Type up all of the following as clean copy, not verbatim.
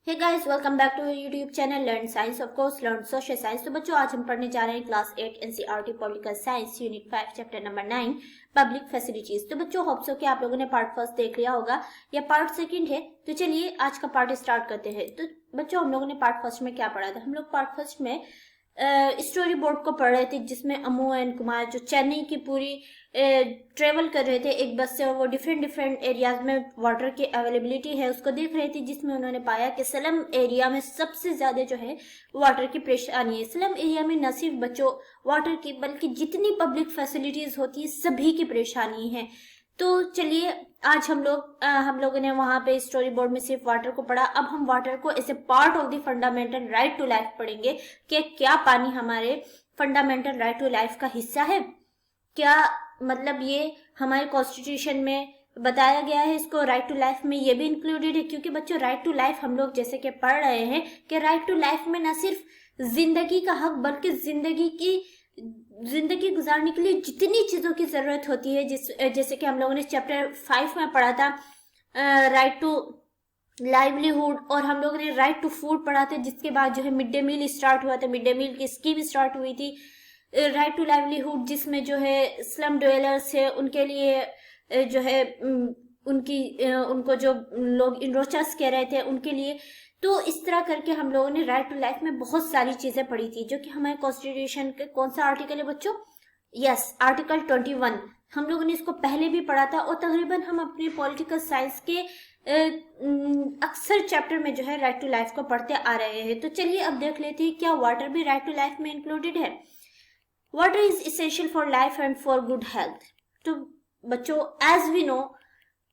Hey guys, welcome back to YouTube channel learn science, of course learn social science. तो बच्चों, आज हम पढ़ने जा रहे हैं class 8 NCERT political science unit 5 chapter number 9 public facilities. तो बच्चों, होप सो कि आप लोगों ने पार्ट फर्स्ट देख लिया होगा या पार्ट सेकंड है। तो चलिए आज का पार्ट स्टार्ट करते हैं। तो बच्चों, हम लोगों ने पार्ट फर्स्ट में क्या पढ़ा था? हम लोग पार्ट फर्स्ट में स्टोरी बोर्ड को पढ़ रहे थे, जिसमें अमू एंड कुमार जो चेन्नई की पूरी ट्रेवल कर रहे थे एक बस से, और वो डिफरेंट डिफरेंट एरियाज में वाटर की अवेलेबिलिटी है उसको देख रहे थे, जिसमें उन्होंने पाया कि स्लम एरिया में सबसे ज्यादा जो है वाटर की परेशानी है। स्लम एरिया में न सिर्फ बच्चों वाटर की बल्कि जितनी पब्लिक फैसिलिटीज होती है सभी की परेशानी है। तो चलिए आज हम लोगों ने वहां पे स्टोरी बोर्ड में सिर्फ वाटर को पढ़ा। अब हम वाटर को as a part of the fundamental right to life पढ़ेंगे कि क्या पानी हमारे फंडामेंटल राइट टू लाइफ का हिस्सा है, क्या मतलब ये हमारे कॉन्स्टिट्यूशन में बताया गया है, इसको राइट टू लाइफ में ये भी इंक्लूडेड है। क्योंकि बच्चों, राइट टू लाइफ हम लोग जैसे कि पढ़ रहे हैं कि राइट टू लाइफ में न सिर्फ जिंदगी का हक बल्कि जिंदगी गुजारने के लिए जितनी चीजों की जरूरत होती है, जैसे कि हम लोगों ने चैप्टर 5 में पढ़ा था राइट टू लाइवलीहुड, और हम लोगों ने राइट टू फूड पढ़ा था, जिसके बाद जो है मिड डे मील स्टार्ट हुआ था, मिड डे मील की स्कीम स्टार्ट हुई थी। राइट टू लाइवलीहुड जिसमें जो है स्लम ड्वेलर्स है उनके लिए जो है उनको जो लोग इनरोचर्स कह रहे थे उनके लिए। तो इस तरह करके हम लोगों ने राइट टू लाइफ में बहुत सारी चीजें पढ़ी थी, जो कि हमारे कॉन्स्टिट्यूशन के कौन सा आर्टिकल है बच्चों? Yes, article 21। हम लोगों ने इसको पहले भी पढ़ा था, और तकरीबन हम अपने पॉलिटिकल साइंस के अक्सर चैप्टर में जो है राइट टू लाइफ को पढ़ते आ रहे हैं। तो चलिए अब देख लेते हैं क्या वाटर भी राइट टू लाइफ में इंक्लूडेड है। Water is essential for life and for good health. तो बच्चों, एज वी नो,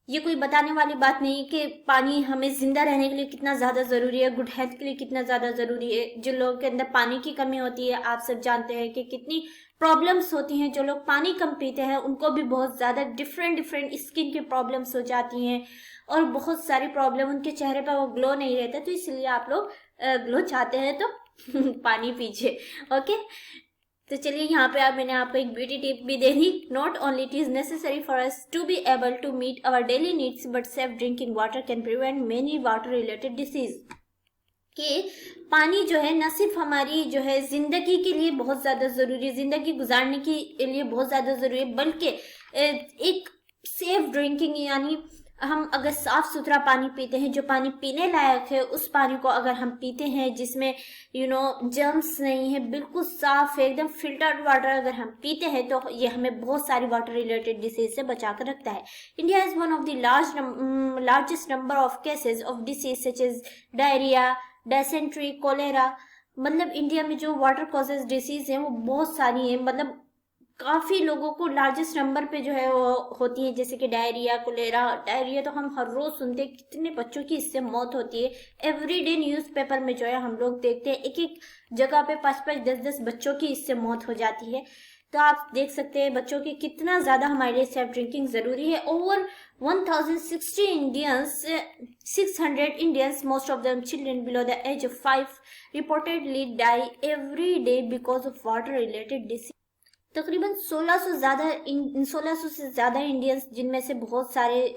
ये कोई बताने वाली बात नहीं कि पानी हमें जिंदा रहने के लिए कितना ज्यादा जरूरी है, गुड हेल्थ के लिए कितना ज्यादा जरूरी है। जिन लोगों के अंदर पानी की कमी होती है, आप सब जानते हैं कि कितनी प्रॉब्लम्स होती हैं। जो लोग पानी कम पीते हैं उनको भी बहुत ज्यादा डिफरेंट स्किन की प्रॉब्लम्स हो जाती हैं, और बहुत सारी प्रॉब्लम, उनके चेहरे पर वो ग्लो नहीं रहता। तो इसलिए आप लोग ग्लो चाहते हैं तो पानी पीजिए। ओके, तो चलिए यहाँ पे अब मैंने आपको एक ब्यूटी टिप भी दे दी। Not only it is necessary for us to be able to meet our daily needs, but safe drinking water can prevent many water related disease. कि पानी जो है न सिर्फ हमारी जो है जिंदगी के लिए बहुत ज्यादा जरूरी है, जिंदगी गुजारने के लिए बहुत ज्यादा जरूरी है, बल्कि एक सेफ ड्रिंकिंग, यानी हम अगर साफ सुथरा पानी पीते हैं, जो पानी पीने लायक है, उस पानी को अगर हम पीते हैं जिसमें जर्म्स नहीं है, बिल्कुल साफ है, एकदम फिल्टर्ड वाटर अगर हम पीते हैं, तो ये हमें बहुत सारी वाटर रिलेटेड डिसीज से बचा कर रखता है। India is one of the largest number of cases of disease such as diarrhoea, dysentery, cholera. मतलब इंडिया में जो वाटर कॉजेज डिसीज है वो बहुत सारी है, मतलब काफी लोगों को लार्जेस्ट नंबर पे जो है वो होती है, जैसे कि डायरिया, कोलेरा। डायरिया तो हम हर रोज सुनते हैं, कितने बच्चों की इससे मौत होती है। एवरीडे न्यूज़पेपर में जो है हम लोग देखते हैं एक एक जगह पे 5-5, 10-10 बच्चों की इससे मौत हो जाती है। तो आप देख सकते हैं बच्चों की कितना ज्यादा हमारे लिए सेफ ड्रिंकिंग जरूरी है। Over 1060 Indians 600 Indians, most of them children below the age of 5, reportedly die every day because of water related disease. तकरीबन 1600 से ज्यादा इंडियंस, जिनमें से बहुत सारे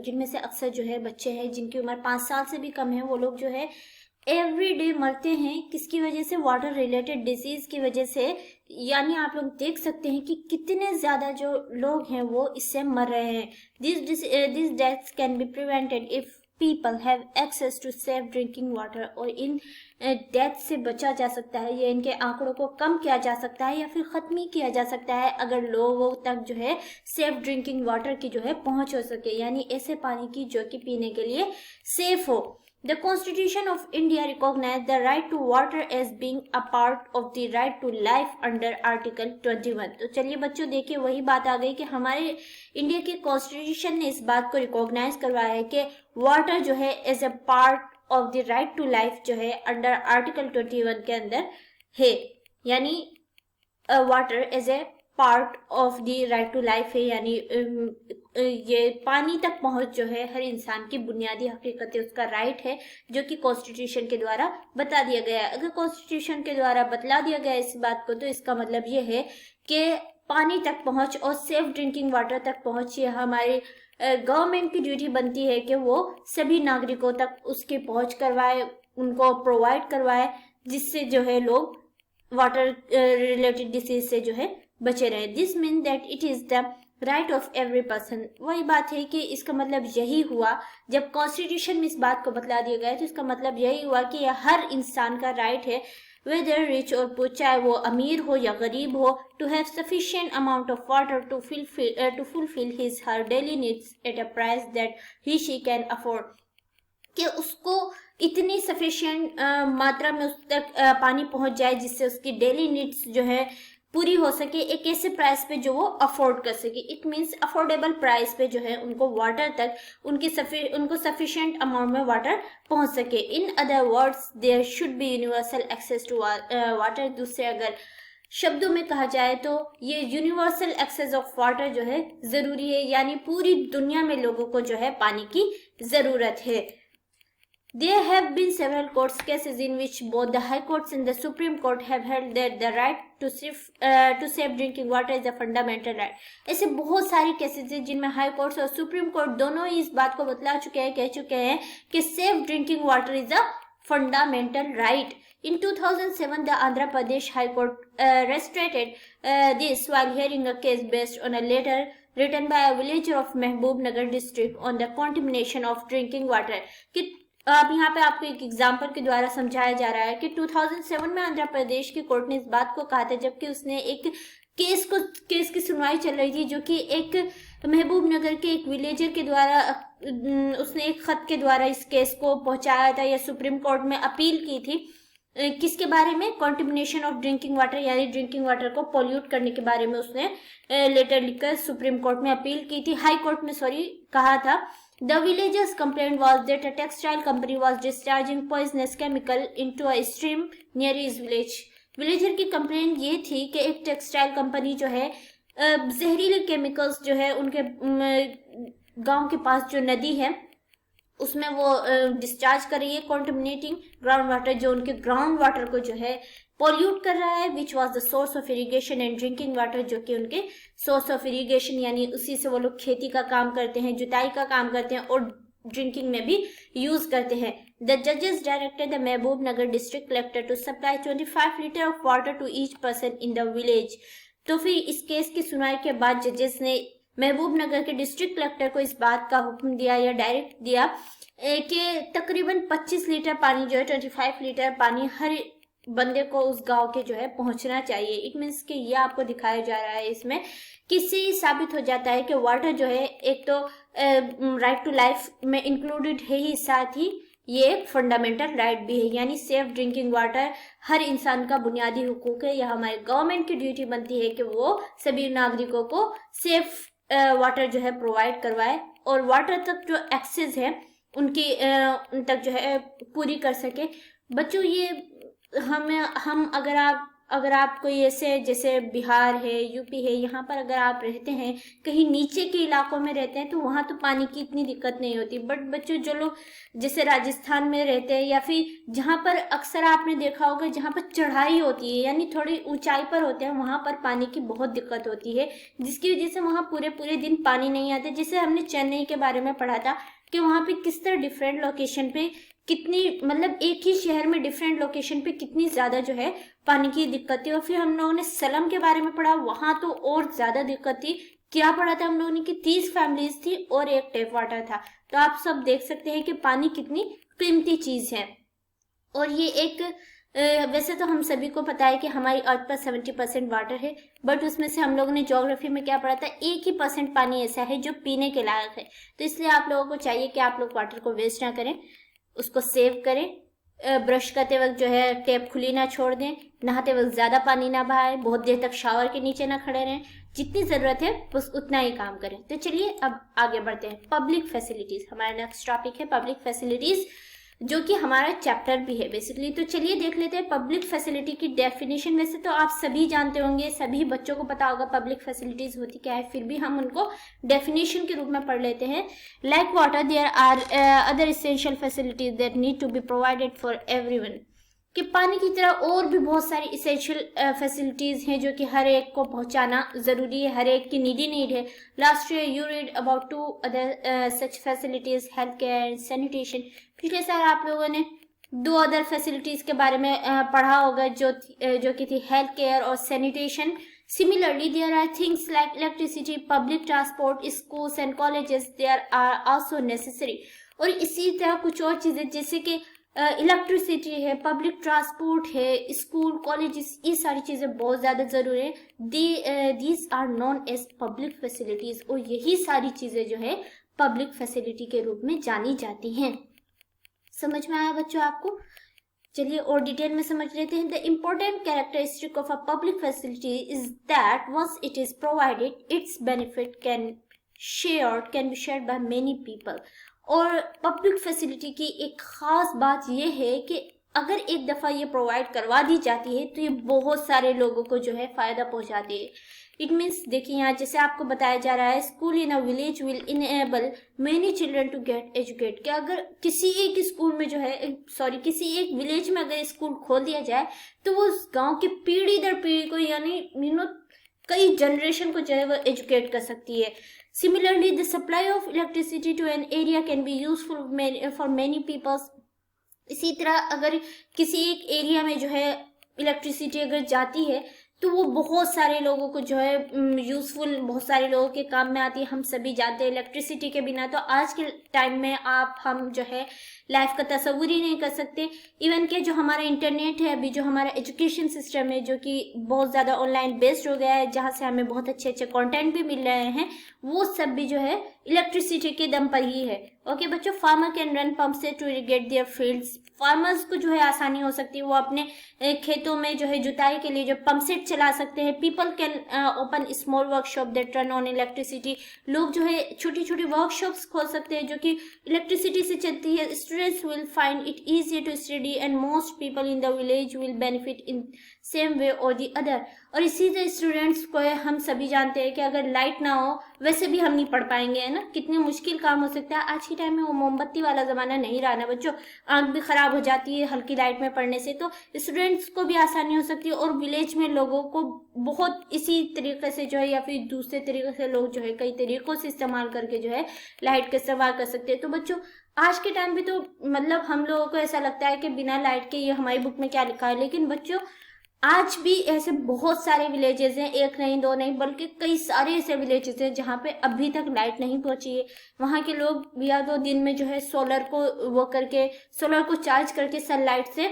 जिनमें से अक्सर जो है बच्चे हैं जिनकी उम्र 5 साल से भी कम है, वो लोग जो है एवरी डे मरते हैं। किसकी वजह से? वाटर रिलेटेड डिजीज की वजह से। यानी आप लोग देख सकते हैं कि कितने ज्यादा जो लोग हैं वो इससे मर रहे हैं। These deaths can be prevented if people have access to safe drinking water. और इन डेथ से बचा जा सकता है, या इनके आंकड़ों को कम किया जा सकता है, या फिर खत्म ही किया जा सकता है अगर लोगों तक जो है सेफ ड्रिंकिंग वाटर की जो है पहुंच हो सके, यानी ऐसे पानी की जो कि पीने के लिए सेफ हो। The Constitution of India recognizes the right to water as being a part of the right to life under Article 21। तो चलिए बच्चों, देखिए वही बात आ गई कि हमारे इंडिया के कॉन्स्टिट्यूशन ने इस बात को रिकॉग्नाइज करवाया है कि वाटर जो है as a part of the right to life जो है अंडर आर्टिकल 21 के अंदर है। यानी water as a part of the right to life है, यानी ये पानी तक पहुंच जो है हर इंसान की बुनियादी हकीकत है, उसका राइट है, जो कि कॉन्स्टिट्यूशन के द्वारा बता दिया गया है। अगर कॉन्स्टिट्यूशन के द्वारा बतला दिया गया इस बात को, तो इसका मतलब ये है कि पानी तक पहुंच और सेफ ड्रिंकिंग वाटर तक पहुंच ये हमारे गवर्नमेंट की ड्यूटी बनती है कि वो सभी नागरिकों तक उसकी पहुंच करवाए, उनको प्रोवाइड करवाए, जिससे जो है लोग वाटर रिलेटेड डिसीज से जो है बचे रहे। This mean that it is the right of every person. वही बात है कि इसका मतलब यही हुआ, जब कॉन्स्टिट्यूशन में इस बात को बतला दिया गया तो इसका मतलब यही हुआ कि यह हर इंसान का राइट है, वेदर रिच और पुअर, चाहे वो अमीर हो या गरीब हो, to have sufficient amount of water to fulfil his her daily needs at a price that he she can afford, कि उसको इतनी सफिशिएंट मात्रा में उस तक पानी पहुंच जाए जिससे उसकी डेली नीड्स जो है पूरी हो सके, एक ऐसे प्राइस पे जो वो अफोर्ड कर सके। इट मीन्स अफोर्डेबल प्राइस पे जो है उनको वाटर तक उनको सफिशिएंट अमाउंट में वाटर पहुंच सके। In other words there should be universal access to water. दूसरे अगर शब्दों में कहा जाए तो ये यूनिवर्सल एक्सेस ऑफ वाटर जो है जरूरी है, यानी पूरी दुनिया में लोगों को जो है पानी की जरूरत है। There have been several court cases in which both the High Courts and the Supreme Court have held that the right to safe drinking water is a fundamental right. ऐसे बहुत सारे केसेस हैं जिनमें हाई कोर्ट्स और supreme court दोनों ही इस बात को बतला चुके हैं, कह चुके हैं कि safe drinking water is a fundamental right. In 2007, the Andhra Pradesh High Court restricted this while hearing a case based on a letter written by a villager of Mehboob Nagar district on the contamination of drinking water. कि अब यहाँ पे आपको एक example के द्वारा समझाया जा रहा है कि 2007 में आंध्र प्रदेश की कोर्ट ने इस बात को कहा था, जबकि उसने एक केस की सुनवाई चल रही थी जो कि एक महबूब नगर के एक विलेजर के द्वारा उसने एक खत के द्वारा इस केस को पहुंचाया था या सुप्रीम कोर्ट में अपील की थी। किसके बारे में? कॉन्टिमिनेशन ऑफ ड्रिंकिंग वाटर, यानी ड्रिंकिंग वाटर को पॉल्यूट करने के बारे में उसने लेटर लिखकर सुप्रीम कोर्ट में अपील की थी, हाई कोर्ट में कहा था। The villagers' complaint was that a textile company was discharging poisonous chemical into a stream near his village. Villager की कंप्लेंट ये थी कि एक टेक्सटाइल कंपनी जो है जहरीले केमिकल्स जो है उनके गांव के पास जो नदी है उसमें वो डिस्चार्ज कर रही है, कॉन्टिमिनेटिंग ग्राउंड वाटर, जो उनके ग्राउंड वाटर को जो है पॉल्यूट कर रहा है, which was the source of irrigation and drinking water, जो कि उनके सोर्स ऑफ इरीगेशन यानी उसी से वो लोग खेती का काम करते हैं, जुताई का काम करते हैं और ड्रिंकिंग में भी यूज करते हैं। द जजेस directed the Mahabubnagar district collector to supply 25 litre of water to each person in the village. तो फिर इस केस की सुनवाई के बाद जजेस ने महबूब नगर के डिस्ट्रिक्ट कलेक्टर को इस बात का हुक्म दिया या डायरेक्ट दिया कि तकरीबन 25 लीटर पानी जो है 25 लीटर पानी हर बंदे को उस गांव के जो है पहुंचना चाहिए। इट मीन्स कि ये आपको दिखाया जा रहा है इसमें किससे साबित हो जाता है कि वाटर जो है एक तो राइट टू लाइफ में इंक्लूडेड है ही, साथ ही ये एक फंडामेंटल राइट भी है, यानी सेफ ड्रिंकिंग वाटर हर इंसान का बुनियादी हुकूक है। यह हमारे गवर्नमेंट की ड्यूटी बनती है कि वो सभी नागरिकों को सेफ वाटर जो है प्रोवाइड करवाए और वाटर तक जो एक्सेस है उन तक जो है पूरी कर सके। बच्चों ये हम अगर आप कोई ऐसे जैसे बिहार है, यूपी है, यहाँ पर अगर आप रहते हैं, कहीं नीचे के इलाकों में रहते हैं तो वहाँ तो पानी की इतनी दिक्कत नहीं होती। बट बच्चों जो लोग जैसे राजस्थान में रहते हैं या फिर जहाँ पर अक्सर आपने देखा होगा जहाँ पर चढ़ाई होती है यानी थोड़ी ऊंचाई पर होते हैं, वहाँ पर पानी की बहुत दिक्कत होती है, जिसकी वजह से वहाँ पूरे दिन पानी नहीं आता। जैसे हमने चेन्नई के बारे में पढ़ा था कि वहाँ पे किस तरह डिफरेंट लोकेशन पे कितनी मतलब एक ही शहर में डिफरेंट लोकेशन पे कितनी ज्यादा जो है पानी की दिक्कत थी। और फिर हम लोगों ने सलम के बारे में पढ़ा, वहां तो और ज्यादा दिक्कत थी। क्या पढ़ा था हम लोगों ने कि 30 फैमिलीज थी और एक टैप वाटर था। तो आप सब देख सकते हैं कि पानी कितनी कीमती चीज है। और ये एक वैसे तो हम सभी को पता है कि हमारी अर्थ पर 70% वाटर है, बट उसमें से हम लोगों ने ज्योग्राफी में क्या पढ़ा था, 1% पानी ऐसा है जो पीने के लायक है। तो इसलिए आप लोगों को चाहिए कि आप लोग वाटर को वेस्ट ना करें, उसको सेव करें। ब्रश करते वक्त जो है टैप खुली ना छोड़ दें, नहाते वक्त ज्यादा पानी ना बहाएं, बहुत देर तक शावर के नीचे ना खड़े रहें, जितनी जरूरत है बस उतना ही काम करें। तो चलिए अब आगे बढ़ते हैं। पब्लिक फैसिलिटीज हमारा नेक्स्ट टॉपिक है, पब्लिक फैसिलिटीज, जो कि हमारा चैप्टर भी है बेसिकली। तो चलिए देख लेते हैं पब्लिक फैसिलिटी की डेफिनेशन। वैसे तो आप सभी जानते होंगे, सभी बच्चों को पता होगा पब्लिक फैसिलिटीज होती क्या है, फिर भी हम उनको डेफिनेशन के रूप में पढ़ लेते हैं। Like water there are other essential facilities that need to be provided for everyone, कि पानी की तरह और भी बहुत सारी इसेंशियल फैसिलिटीज़ हैं जो कि हर एक को पहुंचाना ज़रूरी है, हर एक की नीड है. Last year you read about 2 other such facilities, health care and sanitation. पिछले साल आप लोगों ने 2 अदर फैसिलिटीज़ के बारे में पढ़ा होगा जो कि थी हेल्थ केयर और sanitation. Similarly, there are things like electricity, public transport, schools and colleges. They are also necessary. और इसी तरह कुछ और चीज़ें जैसे कि इलेक्ट्रिसिटी है, पब्लिक ट्रांसपोर्ट है, स्कूल, कॉलेजेस, ये सारी चीज़ें बहुत ज़्यादा ज़रूरी है. These are known as public facilities. और यही सारी चीज़ें जो है पब्लिक फैसिलिटी के रूप में जानी जाती हैं. समझ में आया बच्चों आपको? चलिए और डिटेल में समझ लेते हैं. The important characteristic of a public facility is that once it is provided its benefit can be shared by many people. और पब्लिक फैसिलिटी की एक खास बात यह है कि अगर एक दफ़ा ये प्रोवाइड करवा दी जाती है तो ये बहुत सारे लोगों को जो है फ़ायदा पहुंचाती है. इट मीन्स देखिए यहाँ जैसे आपको बताया जा रहा है, school in a village will enable many children to get educate. कि अगर किसी एक स्कूल में जो है किसी एक विलेज में अगर स्कूल खोल दिया जाए तो वो उस गांव की पीढ़ी दर पीढ़ी को यानी कई जनरेशन को जो है वो एजुकेट कर सकती है. Similarly, the supply of electricity to an area can be useful for many people. इसी तरह अगर किसी एक एरिया में जो है इलेक्ट्रिसिटी अगर जाती है तो वो बहुत सारे लोगों को जो है यूज़फुल, बहुत सारे लोगों के काम में आती है. हम सभी जानते हैं इलेक्ट्रिसिटी के बिना तो आज के टाइम में हम जो है लाइफ का तस्वुर ही नहीं कर सकते. इवन कि जो हमारा इंटरनेट है, अभी जो हमारा एजुकेशन सिस्टम है जो कि बहुत ज़्यादा ऑनलाइन बेस्ड हो गया है, जहाँ से हमें बहुत अच्छे अच्छे कंटेंट भी मिल रहे हैं, वो सब भी जो है इलेक्ट्रिसिटी के दम पर ही है. ओके बच्चों, farmer can run pumpsets to irrigate their fields. Farmers को जो है आसानी हो सकती है, वो अपने खेतों में जो है जुताई के लिए जो पंप सेट चला सकते हैं. People can open small workshop that run on electricity. लोग जो है छोटी छोटी वर्कशॉप्स खोल सकते हैं जो कि इलेक्ट्रिसिटी से चलती है. Students will find it easier to study and most people in the village will benefit in same way or the other. और इसी तरह स्टूडेंट्स को हम सभी जानते हैं कि अगर लाइट ना हो वैसे भी हम नहीं पढ़ पाएंगे, है ना. कितने मुश्किल काम हो सकता है. आज के टाइम में वो मोमबत्ती वाला ज़माना नहीं रहा ना बच्चों. आँख भी ख़राब हो जाती है हल्की लाइट में पढ़ने से. तो स्टूडेंट्स को भी आसानी हो सकती है और विलेज में लोगों को बहुत इसी तरीके से जो है या फिर दूसरे तरीके से लोग जो है कई तरीक़ों से इस्तेमाल करके जो है लाइट का इस्तेमाल कर सकते हैं. तो बच्चों आज के टाइम पे तो मतलब हम लोगों को ऐसा लगता है कि बिना लाइट के ये हमारी बुक में क्या लिखा है, लेकिन बच्चों आज भी ऐसे बहुत सारे विलेजेस हैं, एक नहीं दो नहीं बल्कि कई सारे ऐसे विलेजेस हैं जहाँ पे अभी तक लाइट नहीं पहुँची है. वहाँ के लोग या तो दिन में जो है सोलर को चार्ज करके सनलाइट से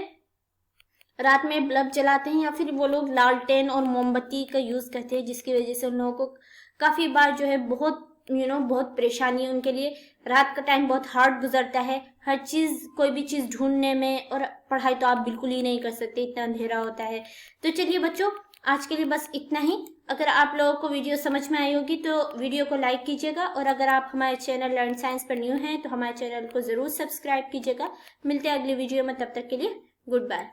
रात में बल्ब जलाते हैं, या फिर वो लोग लालटेन और मोमबत्ती का यूज़ करते हैं, जिसकी वजह से उन लोगों को काफ़ी बार जो है बहुत बहुत परेशानी है उनके लिए. रात का टाइम बहुत हार्ड गुजरता है, हर चीज़ कोई भी चीज़ ढूंढने में, और पढ़ाई तो आप बिल्कुल ही नहीं कर सकते, इतना अंधेरा होता है. तो चलिए बच्चों आज के लिए बस इतना ही. अगर आप लोगों को वीडियो समझ में आई होगी तो वीडियो को लाइक कीजिएगा, और अगर आप हमारे चैनल लर्न साइंस पर न्यू हैं तो हमारे चैनल को ज़रूर सब्सक्राइब कीजिएगा. मिलते हैं अगली वीडियो में, तब तक के लिए गुड बाय.